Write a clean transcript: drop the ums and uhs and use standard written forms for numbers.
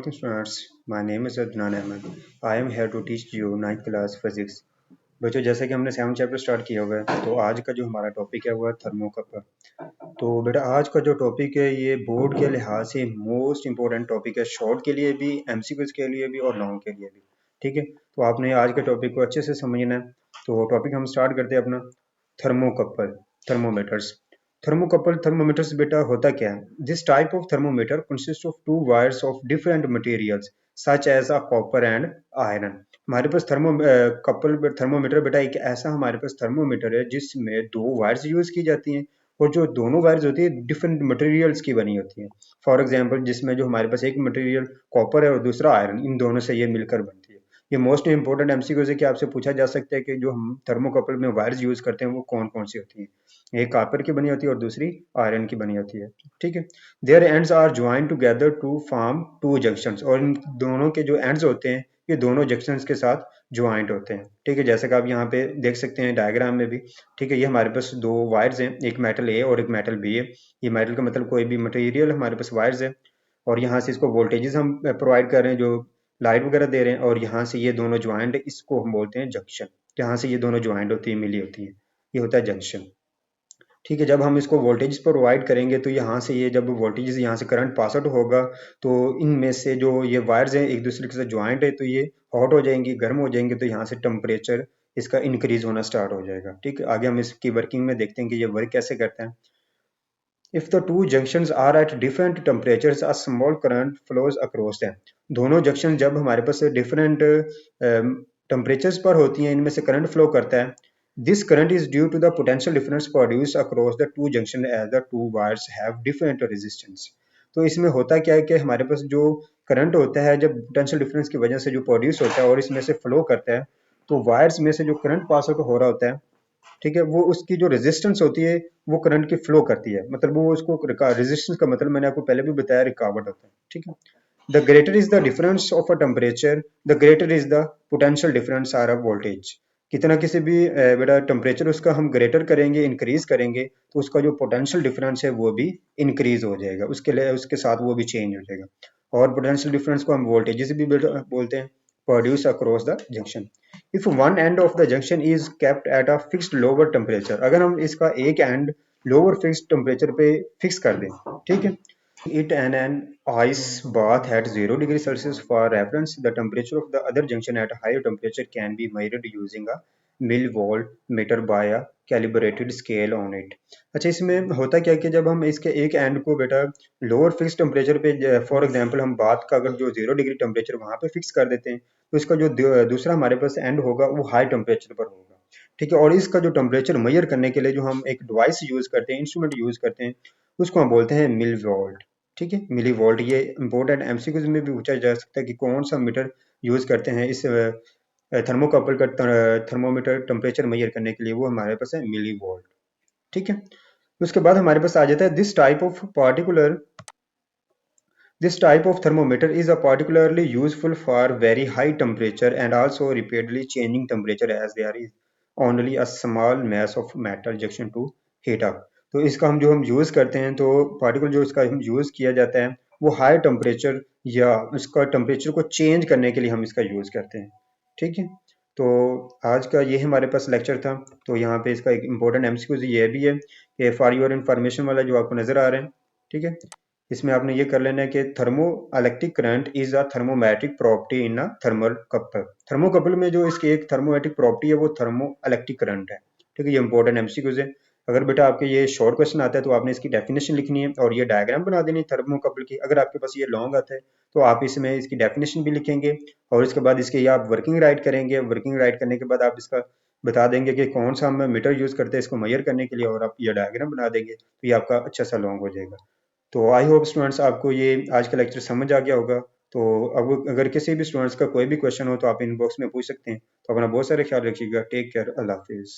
Assalamualaikum students. My name is Adnan Ahmed. I am here to teach you 9th class physics. बच्चों जैसे कि हमने 7 chapter start किया हुआ है तो आज का जो हमारा टॉपिक है वो है थर्मोकपल। तो बेटा आज का जो टॉपिक है ये बोर्ड के लिहाज से मोस्ट इंपॉर्टेंट टॉपिक है, शॉर्ट के लिए भी, एमसीक्यूज के लिए भी और लॉन्ग के लिए भी। ठीक है, तो आपने आज के टॉपिक को अच्छे से समझना है। तो टॉपिक हम स्टार्ट करते हैं अपना। Thermocouple, thermometers. थर्मोकपल थर्मोमीटर्स बेटा होता क्या है? This type of thermometer consist of two wires of different materials such as a copper and iron. हमारे पास कपल थर्मोमीटर बेटा एक ऐसा हमारे पास थर्मोमीटर है जिसमें दो वायर्स यूज की जाती हैं और जो दोनों वायर्स होती है डिफरेंट मटेरियल्स की बनी होती है। फॉर एग्जांपल जिसमें जो हमारे पास एक मटेरियल कॉपर है और दूसरा आयरन, इन दोनों से ये मिलकर बनती है। ये मोस्ट इंपॉर्टेंट एमसीक्यू है कि आपसे पूछा जा सकता है कि जो हम थर्मोकपल में वायर्स यूज करते हैं वो कौन कौन सी होती हैं। एक कॉपर की बनी होती है और दूसरी आयरन की बनी होती है। ठीक है, their ends are joint together to form two junctions, और इन दोनों के जो एंड्स होते हैं ये दोनों जंक्शंस के साथ ज्वाइंट होते हैं। ठीक है, जैसे कि आप यहाँ पे देख सकते हैं डायग्राम में भी। ठीक है, ये हमारे पास दो वायर्स हैं, एक मेटल ए और एक मेटल बी है। ये मेटल का मतलब कोई भी मटेरियल हमारे पास वायर्स है और यहाँ से इसको वोल्टेजेस हम प्रोवाइड कर रहे हैं, जो लाइट वगैरह दे रहे हैं, और यहाँ से ये दोनों ज्वाइंट, इसको हम बोलते हैं जंक्शन। यहाँ से ये दोनों ज्वाइंट होती है, मिली होती है, ये होता है जंक्शन। ठीक है, जब हम इसको वोल्टेज प्रोवाइड करेंगे तो यहाँ से ये जब वोल्टेज यहाँ से करंट पास आउट होगा तो इनमें से जो ये वायर्स हैं एक दूसरे के साथ ज्वाइंट है तो ये हॉट हो जाएंगी, गर्म हो जाएंगे, तो यहाँ से टेम्परेचर इसका इंक्रीज होना स्टार्ट हो जाएगा। ठीक है, आगे हम इसकी वर्किंग में देखते हैं कि ये वर्क कैसे करते हैं। If the two junctions are at different temperatures, a small current flows across them. दोनों जंक्शन जब हमारे पास डिफरेंट टेम्परेचर्स पर होती हैं, इनमें से करंट फ्लो करता है। This current is due to the potential difference produce across the two junction as the two wires have different resistance. तो इसमें होता क्या है कि हमारे पास जो करंट होता है जब पोटेंशियल डिफरेंस की वजह से जो प्रोड्यूस होता है और इसमें से फ्लो करता है, तो वायर्स में से जो करंट पास आउट हो रहा होता है, ठीक है, वो उसकी जो रेजिस्टेंस होती है वो करंट की फ्लो करती है, मतलब वो उसको रेजिस्टेंस का मतलब मैंने आपको पहले भी बताया रिकावट होता है। ठीक है, the greater is the difference of a temperature the greater is the potential difference or a voltage. कितना किसी भी बेटा टेम्परेचर उसका हम ग्रेटर करेंगे, इंक्रीज करेंगे, तो उसका जो पोटेंशियल डिफरेंस है वो भी इंक्रीज हो जाएगा, उसके लिए उसके साथ वो भी चेंज हो जाएगा। और पोटेंशियल डिफरेंस को हम वोल्टेज भी बोलते हैं, produce across the junction. If one end of the junction is kept at a fixed lower temperature, अगर हम इसका एक एंड लोअर फिक्स्ड टेम्परेचर पे फिक्स कर दें, ठीक है, it in an ice bath at 0 degree Celsius. For reference, the temperature of the other junction at a higher temperature can be measured using a millivolt meter by a calibrated scale on it. अच्छा, इसमें होता क्या है कि जब हम इसके एक एंड को बेटा लोअर फिक्स टेम्परेचर पे, फॉर एग्जांपल हम बात का अगर जो 0 डिग्री टेम्परेचर वहां पे फिक्स कर देते हैं तो इसका जो दूसरा हमारे पास एंड होगा वो हाई टेम्परेचर पर होगा। ठीक है, और इसका जो टेम्परेचर मेजर करने के लिए जो हम एक डिवाइस यूज करते हैं, इंस्ट्रूमेंट यूज करते हैं, उसको हम बोलते हैं मिली वोल्ट। ठीक है, मिली वोल्ट। ये इंपॉर्टेंट एमसीक्यूज में भी पूछा जा सकता है कि कौन सा मीटर यूज करते हैं इस थर्मोकपल का थर्मोमीटर टेम्परेचर मेजर करने के लिए, वो हमारे पास है मिली वोल्ट। ठीक है, उसके बाद हमारे पास आ जाता है This type of thermometer is a particularly useful for very high temperature and also repeatedly changing temperature as there is only a small mass of metal junction to heat up. तो इसका हम यूज करते हैं तो particle जो इसका हम use किया जाता है वो हाई टेम्परेचर या इसका टेम्परेचर को चेंज करने के लिए हम इसका यूज करते हैं। ठीक है, तो आज का ये हमारे पास लेक्चर था। तो यहाँ पे इसका एक इम्पोर्टेंट एमसीक्यू ये भी है कि फॉर योर इन्फॉर्मेशन वाला जो आपको नजर आ रहे हैं, ठीक है, इसमें आपने ये कर लेना है कि thermo electric current is a thermomatic property in a thermal couple. Thermocouple में जो इसकी एक थर्मोमैटिक प्रॉपर्टी है वो थर्मो इलेक्ट्रिक करंट है। ठीक है, ये इंपॉर्टेंट एमसीक्यूज है। अगर बेटा आपके ये शॉर्ट क्वेश्चन आता है तो आपने इसकी डेफिनेशन लिखनी है और ये डायग्राम बना देनी है थर्मोकपल की। अगर आपके पास ये लॉन्ग आता है तो आप इसमें इसकी डेफिनेशन भी लिखेंगे और इसके बाद इसके आप वर्किंग राइट करेंगे। वर्किंग राइट करने के बाद आप इसका बता देंगे कि कौन सा हम मीटर यूज करते हैं इसको मेजर करने के लिए, और आप ये डायग्राम बना देंगे तो ये आपका अच्छा सा लॉन्ग हो जाएगा। तो आई होप स्टूडेंट्स आपको ये आज का लेक्चर समझ आ गया होगा। तो अब अगर किसी भी स्टूडेंट्स का कोई भी क्वेश्चन हो तो आप इनबॉक्स में पूछ सकते हैं। तो अपना बहुत सारे ख्याल रखिएगा। टेक केयर, अल्लाह हाफिज़।